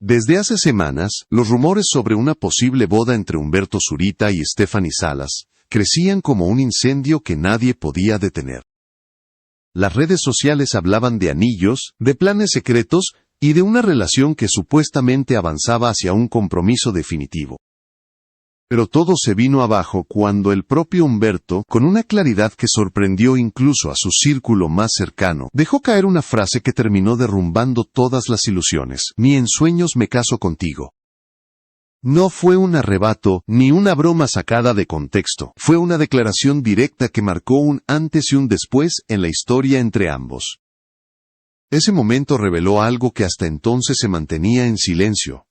Desde hace semanas, los rumores sobre una posible boda entre Humberto Zurita y Stephanie Salas crecían como un incendio que nadie podía detener. Las redes sociales hablaban de anillos, de planes secretos y de una relación que supuestamente avanzaba hacia un compromiso definitivo. Pero todo se vino abajo cuando el propio Humberto, con una claridad que sorprendió incluso a su círculo más cercano, dejó caer una frase que terminó derrumbando todas las ilusiones: «Ni en sueños me caso contigo». No fue un arrebato, ni una broma sacada de contexto. Fue una declaración directa que marcó un antes y un después en la historia entre ambos. Ese momento reveló algo que hasta entonces se mantenía en silencio.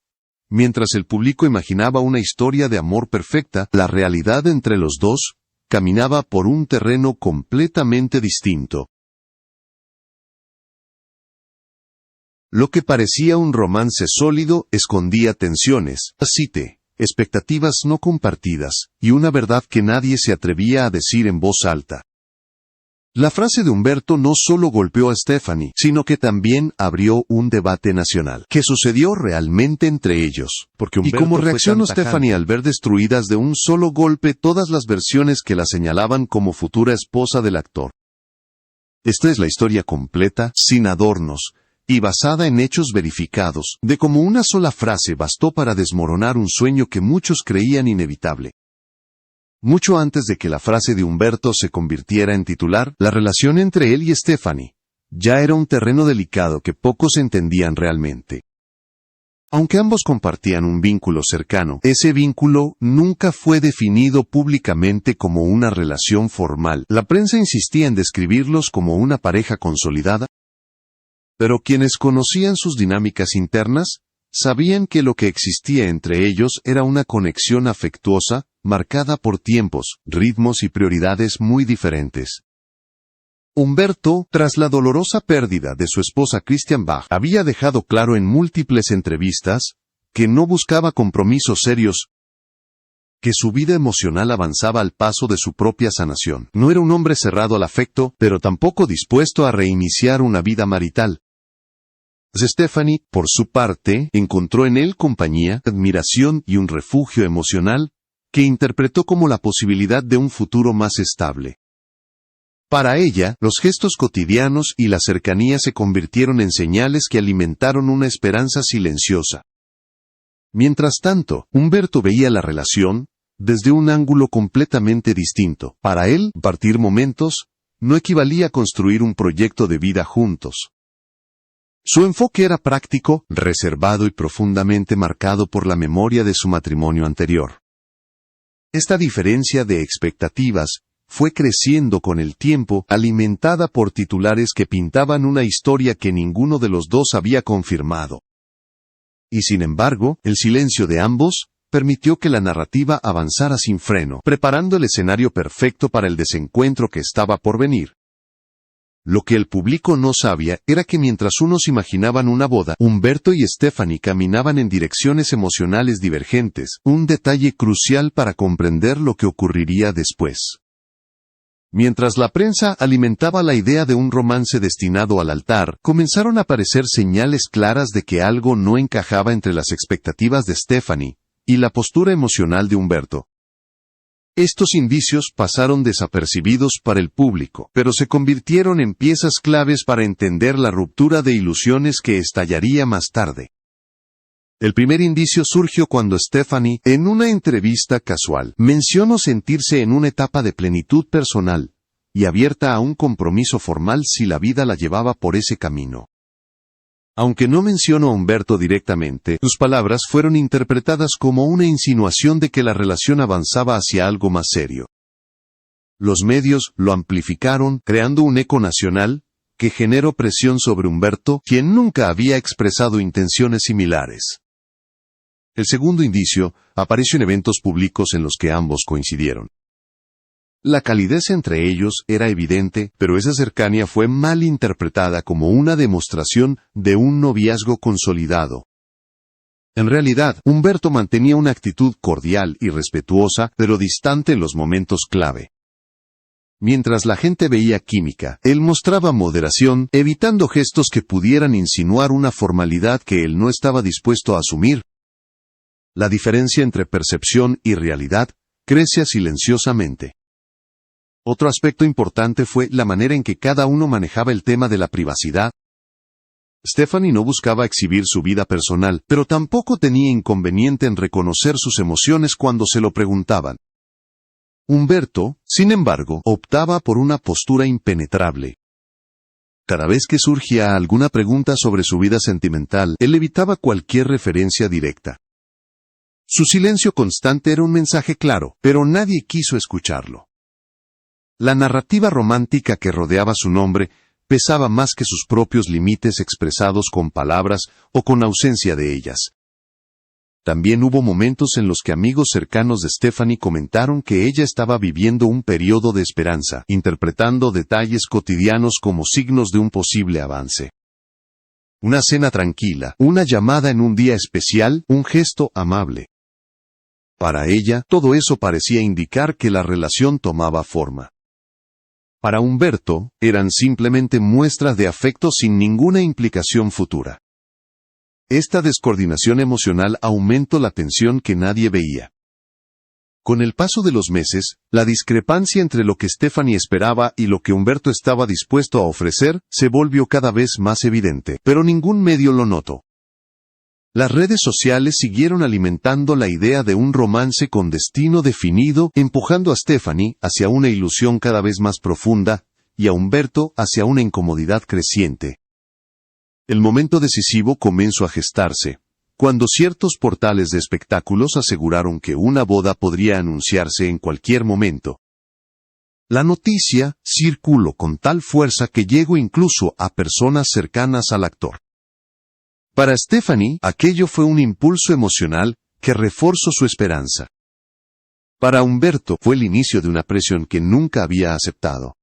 Mientras el público imaginaba una historia de amor perfecta, la realidad entre los dos caminaba por un terreno completamente distinto. Lo que parecía un romance sólido escondía tensiones, expectativas no compartidas, y una verdad que nadie se atrevía a decir en voz alta. La frase de Humberto no solo golpeó a Stephanie, sino que también abrió un debate nacional. ¿Qué sucedió realmente entre ellos? ¿Y cómo reaccionó Stephanie al ver destruidas de un solo golpe todas las versiones que la señalaban como futura esposa del actor? Esta es la historia completa, sin adornos, y basada en hechos verificados, de cómo una sola frase bastó para desmoronar un sueño que muchos creían inevitable. Mucho antes de que la frase de Humberto se convirtiera en titular, la relación entre él y Stephanie ya era un terreno delicado que pocos entendían realmente. Aunque ambos compartían un vínculo cercano, ese vínculo nunca fue definido públicamente como una relación formal. La prensa insistía en describirlos como una pareja consolidada, pero quienes conocían sus dinámicas internas sabían que lo que existía entre ellos era una conexión afectuosa, marcada por tiempos, ritmos y prioridades muy diferentes. Humberto, tras la dolorosa pérdida de su esposa Christian Bach, había dejado claro en múltiples entrevistas que no buscaba compromisos serios, que su vida emocional avanzaba al paso de su propia sanación. No era un hombre cerrado al afecto, pero tampoco dispuesto a reiniciar una vida marital. Stephanie, por su parte, encontró en él compañía, admiración y un refugio emocional que interpretó como la posibilidad de un futuro más estable. Para ella, los gestos cotidianos y la cercanía se convirtieron en señales que alimentaron una esperanza silenciosa. Mientras tanto, Humberto veía la relación desde un ángulo completamente distinto. Para él, compartir momentos no equivalía a construir un proyecto de vida juntos. Su enfoque era práctico, reservado y profundamente marcado por la memoria de su matrimonio anterior. Esta diferencia de expectativas fue creciendo con el tiempo, alimentada por titulares que pintaban una historia que ninguno de los dos había confirmado. Y sin embargo, el silencio de ambos permitió que la narrativa avanzara sin freno, preparando el escenario perfecto para el desencuentro que estaba por venir. Lo que el público no sabía era que mientras unos imaginaban una boda, Humberto y Stephanie caminaban en direcciones emocionales divergentes, un detalle crucial para comprender lo que ocurriría después. Mientras la prensa alimentaba la idea de un romance destinado al altar, comenzaron a aparecer señales claras de que algo no encajaba entre las expectativas de Stephanie y la postura emocional de Humberto. Estos indicios pasaron desapercibidos para el público, pero se convirtieron en piezas claves para entender la ruptura de ilusiones que estallaría más tarde. El primer indicio surgió cuando Stephanie, en una entrevista casual, mencionó sentirse en una etapa de plenitud personal y abierta a un compromiso formal si la vida la llevaba por ese camino. Aunque no mencionó a Humberto directamente, sus palabras fueron interpretadas como una insinuación de que la relación avanzaba hacia algo más serio. Los medios lo amplificaron, creando un eco nacional que generó presión sobre Humberto, quien nunca había expresado intenciones similares. El segundo indicio apareció en eventos públicos en los que ambos coincidieron. La calidez entre ellos era evidente, pero esa cercanía fue mal interpretada como una demostración de un noviazgo consolidado. En realidad, Humberto mantenía una actitud cordial y respetuosa, pero distante en los momentos clave. Mientras la gente veía química, él mostraba moderación, evitando gestos que pudieran insinuar una formalidad que él no estaba dispuesto a asumir. La diferencia entre percepción y realidad crece silenciosamente. Otro aspecto importante fue la manera en que cada uno manejaba el tema de la privacidad. Stephanie no buscaba exhibir su vida personal, pero tampoco tenía inconveniente en reconocer sus emociones cuando se lo preguntaban. Humberto, sin embargo, optaba por una postura impenetrable. Cada vez que surgía alguna pregunta sobre su vida sentimental, él evitaba cualquier referencia directa. Su silencio constante era un mensaje claro, pero nadie quiso escucharlo. La narrativa romántica que rodeaba su nombre pesaba más que sus propios límites expresados con palabras o con ausencia de ellas. También hubo momentos en los que amigos cercanos de Stephanie comentaron que ella estaba viviendo un periodo de esperanza, interpretando detalles cotidianos como signos de un posible avance. Una cena tranquila, una llamada en un día especial, un gesto amable. Para ella, todo eso parecía indicar que la relación tomaba forma. Para Humberto, eran simplemente muestras de afecto sin ninguna implicación futura. Esta descoordinación emocional aumentó la tensión que nadie veía. Con el paso de los meses, la discrepancia entre lo que Stephanie esperaba y lo que Humberto estaba dispuesto a ofrecer se volvió cada vez más evidente, pero ningún medio lo notó. Las redes sociales siguieron alimentando la idea de un romance con destino definido, empujando a Stephanie hacia una ilusión cada vez más profunda, y a Humberto hacia una incomodidad creciente. El momento decisivo comenzó a gestarse, cuando ciertos portales de espectáculos aseguraron que una boda podría anunciarse en cualquier momento. La noticia circuló con tal fuerza que llegó incluso a personas cercanas al actor. Para Stephanie, aquello fue un impulso emocional que reforzó su esperanza. Para Humberto, fue el inicio de una presión que nunca había aceptado.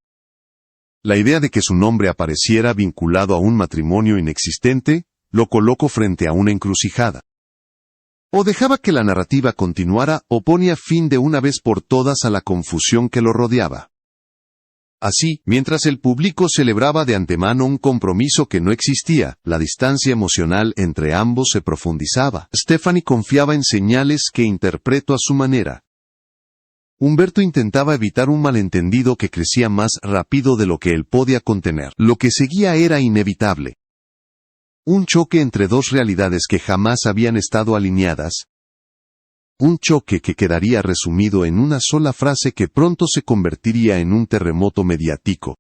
La idea de que su nombre apareciera vinculado a un matrimonio inexistente, lo colocó frente a una encrucijada. O dejaba que la narrativa continuara o ponía fin de una vez por todas a la confusión que lo rodeaba. Así, mientras el público celebraba de antemano un compromiso que no existía, la distancia emocional entre ambos se profundizaba. Stephanie confiaba en señales que interpretó a su manera. Humberto intentaba evitar un malentendido que crecía más rápido de lo que él podía contener. Lo que seguía era inevitable. Un choque entre dos realidades que jamás habían estado alineadas. Un choque que quedaría resumido en una sola frase que pronto se convertiría en un terremoto mediático.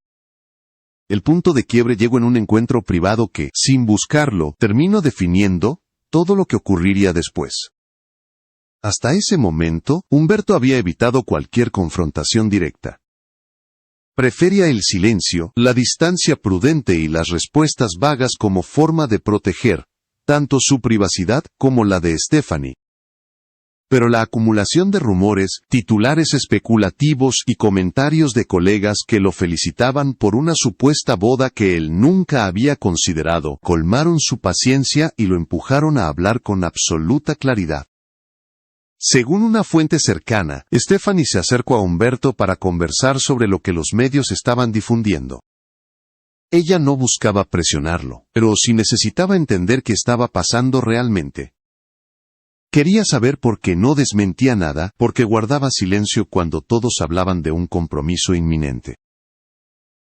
El punto de quiebre llegó en un encuentro privado que, sin buscarlo, terminó definiendo todo lo que ocurriría después. Hasta ese momento, Humberto había evitado cualquier confrontación directa. Prefería el silencio, la distancia prudente y las respuestas vagas como forma de proteger tanto su privacidad como la de Stephanie. Pero la acumulación de rumores, titulares especulativos y comentarios de colegas que lo felicitaban por una supuesta boda que él nunca había considerado, colmaron su paciencia y lo empujaron a hablar con absoluta claridad. Según una fuente cercana, Stephanie se acercó a Humberto para conversar sobre lo que los medios estaban difundiendo. Ella no buscaba presionarlo, pero sí necesitaba entender qué estaba pasando realmente. Quería saber por qué no desmentía nada, porque guardaba silencio cuando todos hablaban de un compromiso inminente.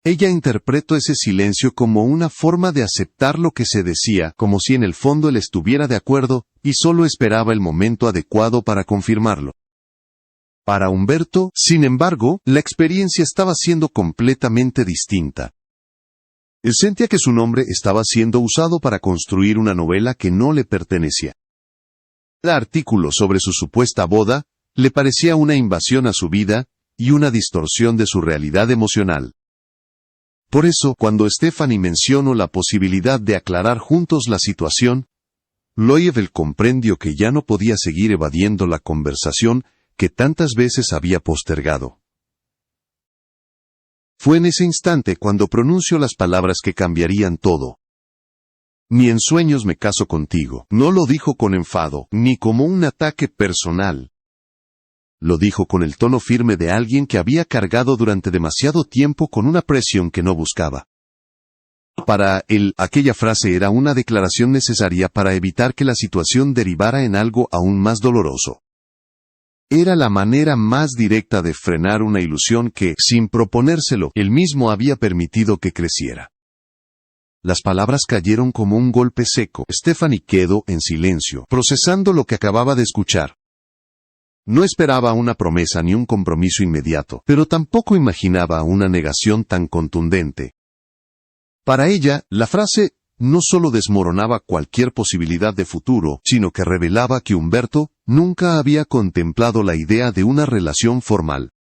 Ella interpretó ese silencio como una forma de aceptar lo que se decía, como si en el fondo él estuviera de acuerdo, y solo esperaba el momento adecuado para confirmarlo. Para Humberto, sin embargo, la experiencia estaba siendo completamente distinta. Él sentía que su nombre estaba siendo usado para construir una novela que no le pertenecía. El artículo sobre su supuesta boda le parecía una invasión a su vida y una distorsión de su realidad emocional. Por eso, cuando Stephanie mencionó la posibilidad de aclarar juntos la situación, Loewe comprendió que ya no podía seguir evadiendo la conversación que tantas veces había postergado. Fue en ese instante cuando pronunció las palabras que cambiarían todo. Ni en sueños me caso contigo. No lo dijo con enfado, ni como un ataque personal. Lo dijo con el tono firme de alguien que había cargado durante demasiado tiempo con una presión que no buscaba. Para él, aquella frase era una declaración necesaria para evitar que la situación derivara en algo aún más doloroso. Era la manera más directa de frenar una ilusión que, sin proponérselo, él mismo había permitido que creciera. Las palabras cayeron como un golpe seco. Stephanie quedó en silencio, procesando lo que acababa de escuchar. No esperaba una promesa ni un compromiso inmediato, pero tampoco imaginaba una negación tan contundente. Para ella, la frase no solo desmoronaba cualquier posibilidad de futuro, sino que revelaba que Humberto nunca había contemplado la idea de una relación formal.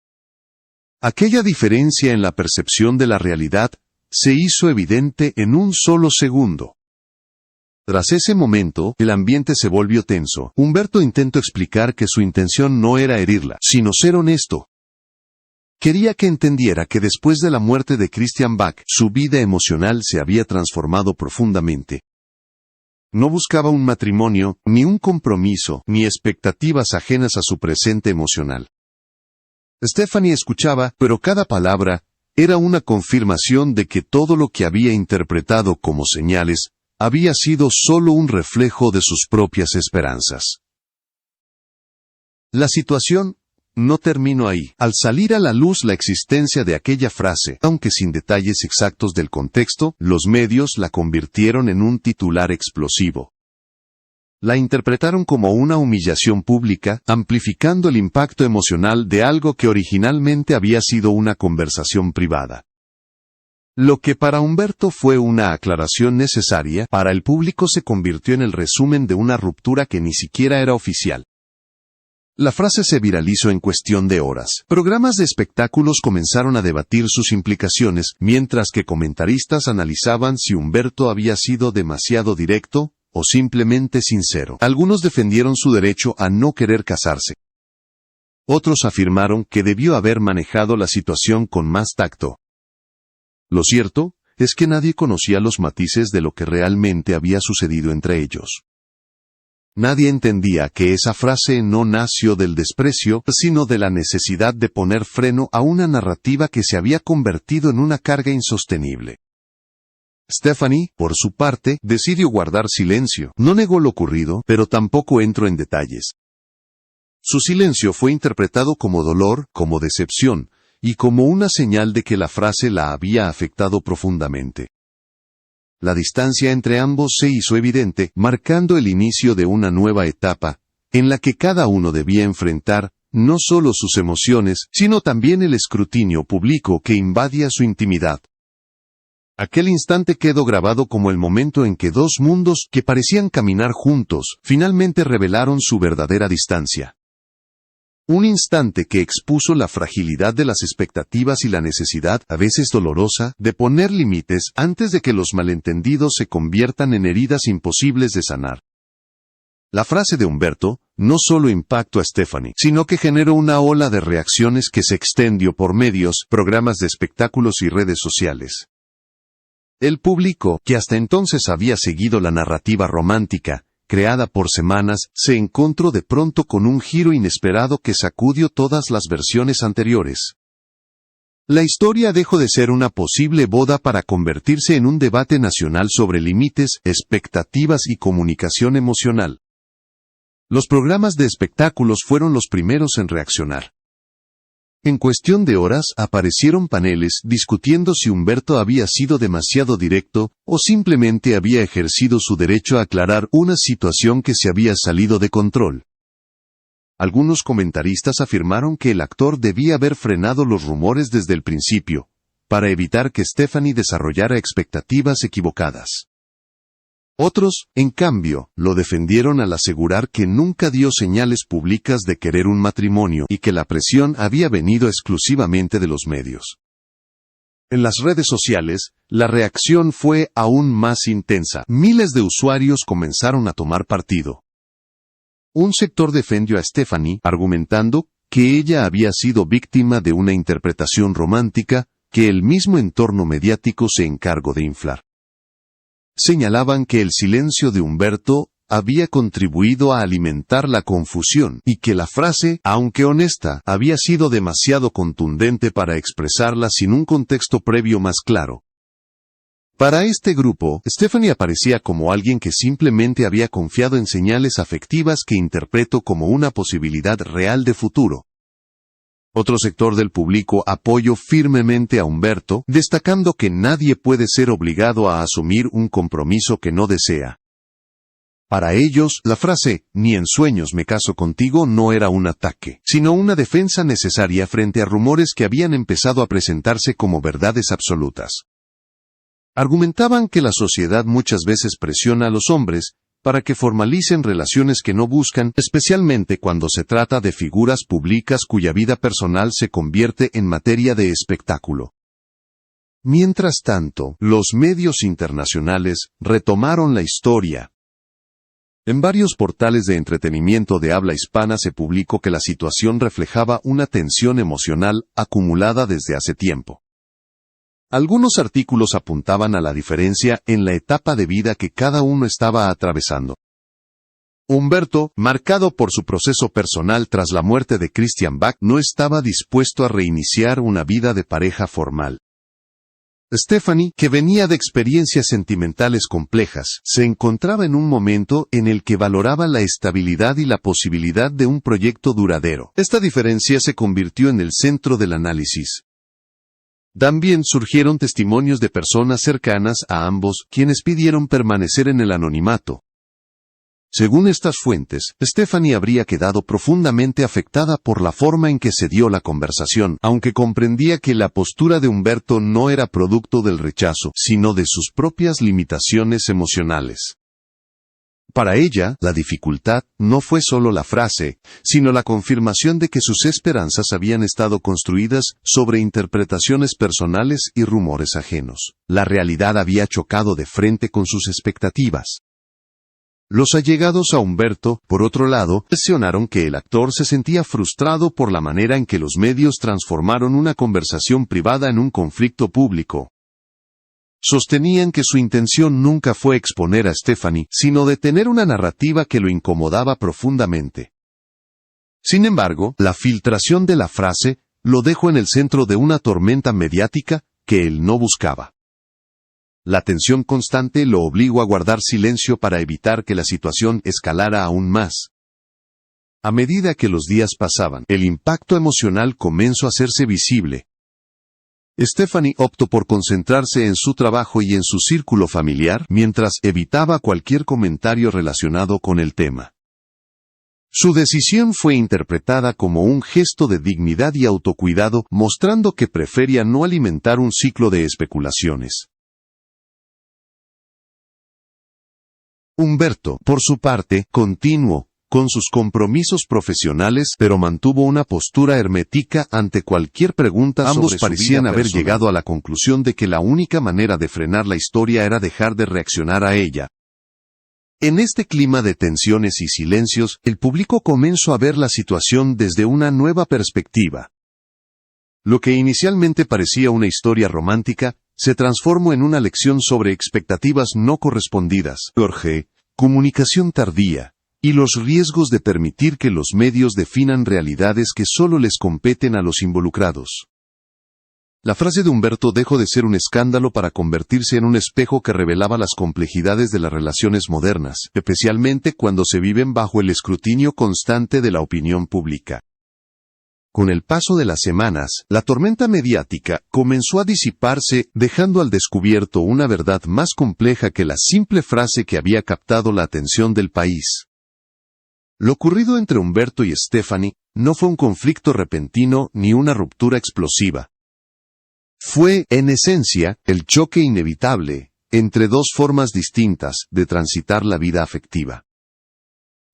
Aquella diferencia en la percepción de la realidad se hizo evidente en un solo segundo. Tras ese momento, el ambiente se volvió tenso. Humberto intentó explicar que su intención no era herirla, sino ser honesto. Quería que entendiera que después de la muerte de Christian Bach, su vida emocional se había transformado profundamente. No buscaba un matrimonio, ni un compromiso, ni expectativas ajenas a su presente emocional. Stephanie escuchaba, pero cada palabra era una confirmación de que todo lo que había interpretado como señales había sido solo un reflejo de sus propias esperanzas. La situación no terminó ahí. Al salir a la luz la existencia de aquella frase, aunque sin detalles exactos del contexto, los medios la convirtieron en un titular explosivo. La interpretaron como una humillación pública, amplificando el impacto emocional de algo que originalmente había sido una conversación privada. Lo que para Humberto fue una aclaración necesaria, para el público se convirtió en el resumen de una ruptura que ni siquiera era oficial. La frase se viralizó en cuestión de horas. Programas de espectáculos comenzaron a debatir sus implicaciones, mientras que comentaristas analizaban si Humberto había sido demasiado directo o simplemente sincero. Algunos defendieron su derecho a no querer casarse. Otros afirmaron que debió haber manejado la situación con más tacto. Lo cierto es que nadie conocía los matices de lo que realmente había sucedido entre ellos. Nadie entendía que esa frase no nació del desprecio, sino de la necesidad de poner freno a una narrativa que se había convertido en una carga insostenible. Stephanie, por su parte, decidió guardar silencio. No negó lo ocurrido, pero tampoco entró en detalles. Su silencio fue interpretado como dolor, como decepción, y como una señal de que la frase la había afectado profundamente. La distancia entre ambos se hizo evidente, marcando el inicio de una nueva etapa, en la que cada uno debía enfrentar, no solo sus emociones, sino también el escrutinio público que invadía su intimidad. Aquel instante quedó grabado como el momento en que dos mundos que parecían caminar juntos, finalmente revelaron su verdadera distancia. Un instante que expuso la fragilidad de las expectativas y la necesidad, a veces dolorosa, de poner límites antes de que los malentendidos se conviertan en heridas imposibles de sanar. La frase de Humberto no solo impactó a Stephanie, sino que generó una ola de reacciones que se extendió por medios, programas de espectáculos y redes sociales. El público, que hasta entonces había seguido la narrativa romántica, creada por semanas, se encontró de pronto con un giro inesperado que sacudió todas las versiones anteriores. La historia dejó de ser una posible boda para convertirse en un debate nacional sobre límites, expectativas y comunicación emocional. Los programas de espectáculos fueron los primeros en reaccionar. En cuestión de horas aparecieron paneles discutiendo si Humberto había sido demasiado directo o simplemente había ejercido su derecho a aclarar una situación que se había salido de control. Algunos comentaristas afirmaron que el actor debía haber frenado los rumores desde el principio, para evitar que Stephanie desarrollara expectativas equivocadas. Otros, en cambio, lo defendieron al asegurar que nunca dio señales públicas de querer un matrimonio y que la presión había venido exclusivamente de los medios. En las redes sociales, la reacción fue aún más intensa. Miles de usuarios comenzaron a tomar partido. Un sector defendió a Stephanie, argumentando que ella había sido víctima de una interpretación romántica que el mismo entorno mediático se encargó de inflar. Señalaban que el silencio de Humberto había contribuido a alimentar la confusión, y que la frase, aunque honesta, había sido demasiado contundente para expresarla sin un contexto previo más claro. Para este grupo, Stephanie aparecía como alguien que simplemente había confiado en señales afectivas que interpretó como una posibilidad real de futuro. Otro sector del público apoyó firmemente a Humberto, destacando que nadie puede ser obligado a asumir un compromiso que no desea. Para ellos, la frase, "ni en sueños me caso contigo", no era un ataque, sino una defensa necesaria frente a rumores que habían empezado a presentarse como verdades absolutas. Argumentaban que la sociedad muchas veces presiona a los hombres para que formalicen relaciones que no buscan, especialmente cuando se trata de figuras públicas cuya vida personal se convierte en materia de espectáculo. Mientras tanto, los medios internacionales retomaron la historia. En varios portales de entretenimiento de habla hispana se publicó que la situación reflejaba una tensión emocional acumulada desde hace tiempo. Algunos artículos apuntaban a la diferencia en la etapa de vida que cada uno estaba atravesando. Humberto, marcado por su proceso personal tras la muerte de Christian Bach, no estaba dispuesto a reiniciar una vida de pareja formal. Stephanie, que venía de experiencias sentimentales complejas, se encontraba en un momento en el que valoraba la estabilidad y la posibilidad de un proyecto duradero. Esta diferencia se convirtió en el centro del análisis. También surgieron testimonios de personas cercanas a ambos, quienes pidieron permanecer en el anonimato. Según estas fuentes, Stephanie habría quedado profundamente afectada por la forma en que se dio la conversación, aunque comprendía que la postura de Humberto no era producto del rechazo, sino de sus propias limitaciones emocionales. Para ella, la dificultad no fue solo la frase, sino la confirmación de que sus esperanzas habían estado construidas sobre interpretaciones personales y rumores ajenos. La realidad había chocado de frente con sus expectativas. Los allegados a Humberto, por otro lado, mencionaron que el actor se sentía frustrado por la manera en que los medios transformaron una conversación privada en un conflicto público. Sostenían que su intención nunca fue exponer a Stephanie, sino de tener una narrativa que lo incomodaba profundamente. Sin embargo, la filtración de la frase lo dejó en el centro de una tormenta mediática que él no buscaba. La tensión constante lo obligó a guardar silencio para evitar que la situación escalara aún más. A medida que los días pasaban, el impacto emocional comenzó a hacerse visible. Stephanie optó por concentrarse en su trabajo y en su círculo familiar, mientras evitaba cualquier comentario relacionado con el tema. Su decisión fue interpretada como un gesto de dignidad y autocuidado, mostrando que prefería no alimentar un ciclo de especulaciones. Humberto, por su parte, continuó con sus compromisos profesionales, pero mantuvo una postura hermética ante cualquier pregunta sobre su vida personal. Ambos parecían haber llegado a la conclusión de que la única manera de frenar la historia era dejar de reaccionar a ella. En este clima de tensiones y silencios, el público comenzó a ver la situación desde una nueva perspectiva. Lo que inicialmente parecía una historia romántica, se transformó en una lección sobre expectativas no correspondidas, comunicación tardía, y los riesgos de permitir que los medios definan realidades que solo les competen a los involucrados. La frase de Humberto dejó de ser un escándalo para convertirse en un espejo que revelaba las complejidades de las relaciones modernas, especialmente cuando se viven bajo el escrutinio constante de la opinión pública. Con el paso de las semanas, la tormenta mediática comenzó a disiparse, dejando al descubierto una verdad más compleja que la simple frase que había captado la atención del país. Lo ocurrido entre Humberto y Stephanie no fue un conflicto repentino ni una ruptura explosiva. Fue, en esencia, el choque inevitable entre dos formas distintas de transitar la vida afectiva.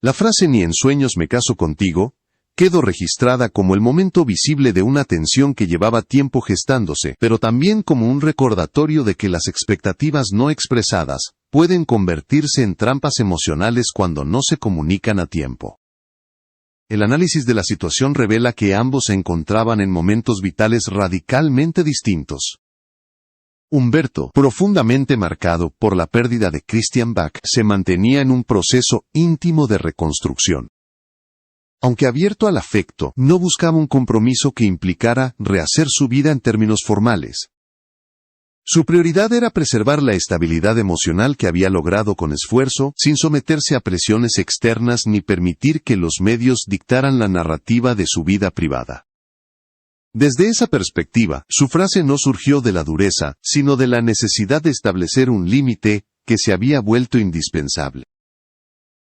La frase "ni en sueños me caso contigo" quedó registrada como el momento visible de una tensión que llevaba tiempo gestándose, pero también como un recordatorio de que las expectativas no expresadas pueden convertirse en trampas emocionales cuando no se comunican a tiempo. El análisis de la situación revela que ambos se encontraban en momentos vitales radicalmente distintos. Humberto, profundamente marcado por la pérdida de Christian Bach, se mantenía en un proceso íntimo de reconstrucción. Aunque abierto al afecto, no buscaba un compromiso que implicara rehacer su vida en términos formales. Su prioridad era preservar la estabilidad emocional que había logrado con esfuerzo, sin someterse a presiones externas ni permitir que los medios dictaran la narrativa de su vida privada. Desde esa perspectiva, su frase no surgió de la dureza, sino de la necesidad de establecer un límite que se había vuelto indispensable.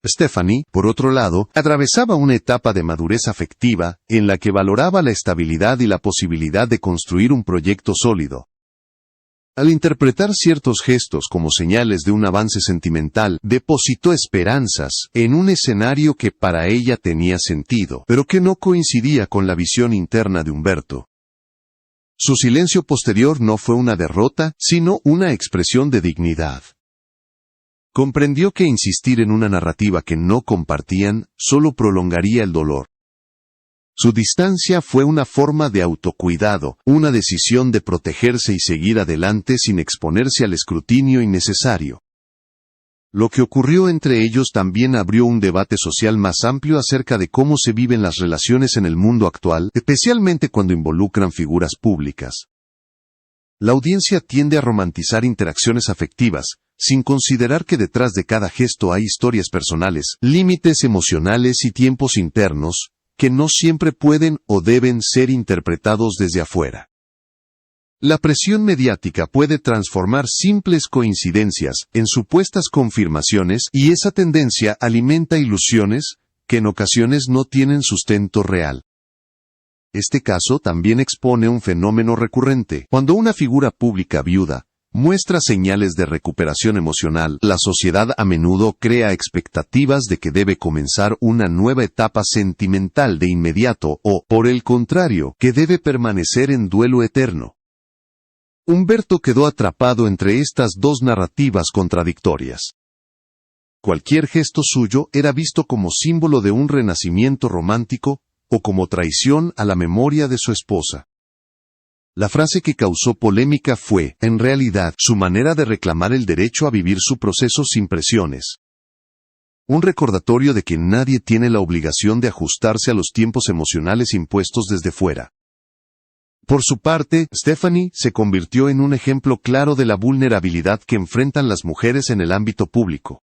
Stephanie, por otro lado, atravesaba una etapa de madurez afectiva, en la que valoraba la estabilidad y la posibilidad de construir un proyecto sólido. Al interpretar ciertos gestos como señales de un avance sentimental, depositó esperanzas en un escenario que para ella tenía sentido, pero que no coincidía con la visión interna de Humberto. Su silencio posterior no fue una derrota, sino una expresión de dignidad. Comprendió que insistir en una narrativa que no compartían solo prolongaría el dolor. Su distancia fue una forma de autocuidado, una decisión de protegerse y seguir adelante sin exponerse al escrutinio innecesario. Lo que ocurrió entre ellos también abrió un debate social más amplio acerca de cómo se viven las relaciones en el mundo actual, especialmente cuando involucran figuras públicas. La audiencia tiende a romantizar interacciones afectivas, sin considerar que detrás de cada gesto hay historias personales, límites emocionales y tiempos internos, que no siempre pueden o deben ser interpretados desde afuera. La presión mediática puede transformar simples coincidencias en supuestas confirmaciones y esa tendencia alimenta ilusiones que en ocasiones no tienen sustento real. Este caso también expone un fenómeno recurrente. Cuando una figura pública viuda muestra señales de recuperación emocional, la sociedad a menudo crea expectativas de que debe comenzar una nueva etapa sentimental de inmediato o, por el contrario, que debe permanecer en duelo eterno. Humberto quedó atrapado entre estas dos narrativas contradictorias. Cualquier gesto suyo era visto como símbolo de un renacimiento romántico o como traición a la memoria de su esposa. La frase que causó polémica fue, en realidad, su manera de reclamar el derecho a vivir su proceso sin presiones. Un recordatorio de que nadie tiene la obligación de ajustarse a los tiempos emocionales impuestos desde fuera. Por su parte, Stephanie se convirtió en un ejemplo claro de la vulnerabilidad que enfrentan las mujeres en el ámbito público.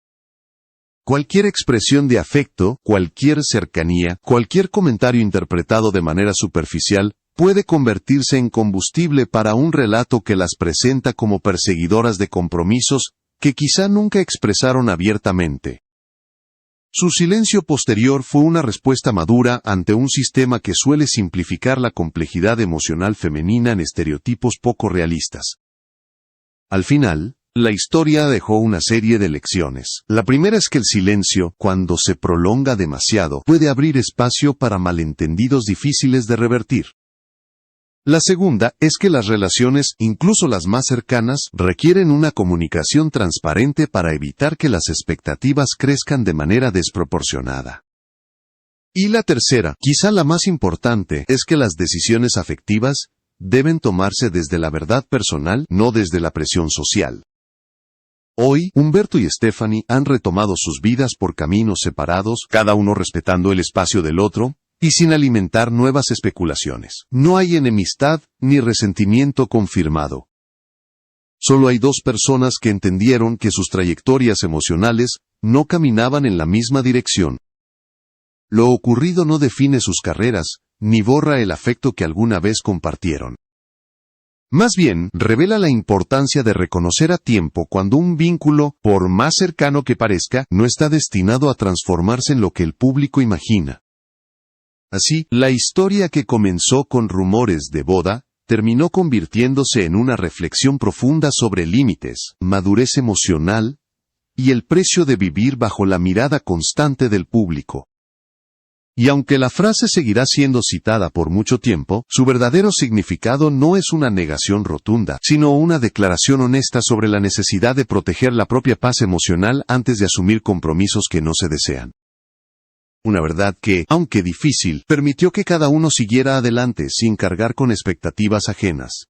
Cualquier expresión de afecto, cualquier cercanía, cualquier comentario interpretado de manera superficial, puede convertirse en combustible para un relato que las presenta como perseguidoras de compromisos que quizá nunca expresaron abiertamente. Su silencio posterior fue una respuesta madura ante un sistema que suele simplificar la complejidad emocional femenina en estereotipos poco realistas. Al final, la historia dejó una serie de lecciones. La primera es que el silencio, cuando se prolonga demasiado, puede abrir espacio para malentendidos difíciles de revertir. La segunda es que las relaciones, incluso las más cercanas, requieren una comunicación transparente para evitar que las expectativas crezcan de manera desproporcionada. Y la tercera, quizá la más importante, es que las decisiones afectivas deben tomarse desde la verdad personal, no desde la presión social. Hoy, Humberto y Stephanie han retomado sus vidas por caminos separados, cada uno respetando el espacio del otro, y sin alimentar nuevas especulaciones. No hay enemistad ni resentimiento confirmado. Solo hay dos personas que entendieron que sus trayectorias emocionales no caminaban en la misma dirección. Lo ocurrido no define sus carreras, ni borra el afecto que alguna vez compartieron. Más bien, revela la importancia de reconocer a tiempo cuando un vínculo, por más cercano que parezca, no está destinado a transformarse en lo que el público imagina. Así, la historia que comenzó con rumores de boda, terminó convirtiéndose en una reflexión profunda sobre límites, madurez emocional, y el precio de vivir bajo la mirada constante del público. Y aunque la frase seguirá siendo citada por mucho tiempo, su verdadero significado no es una negación rotunda, sino una declaración honesta sobre la necesidad de proteger la propia paz emocional antes de asumir compromisos que no se desean. Una verdad que, aunque difícil, permitió que cada uno siguiera adelante sin cargar con expectativas ajenas.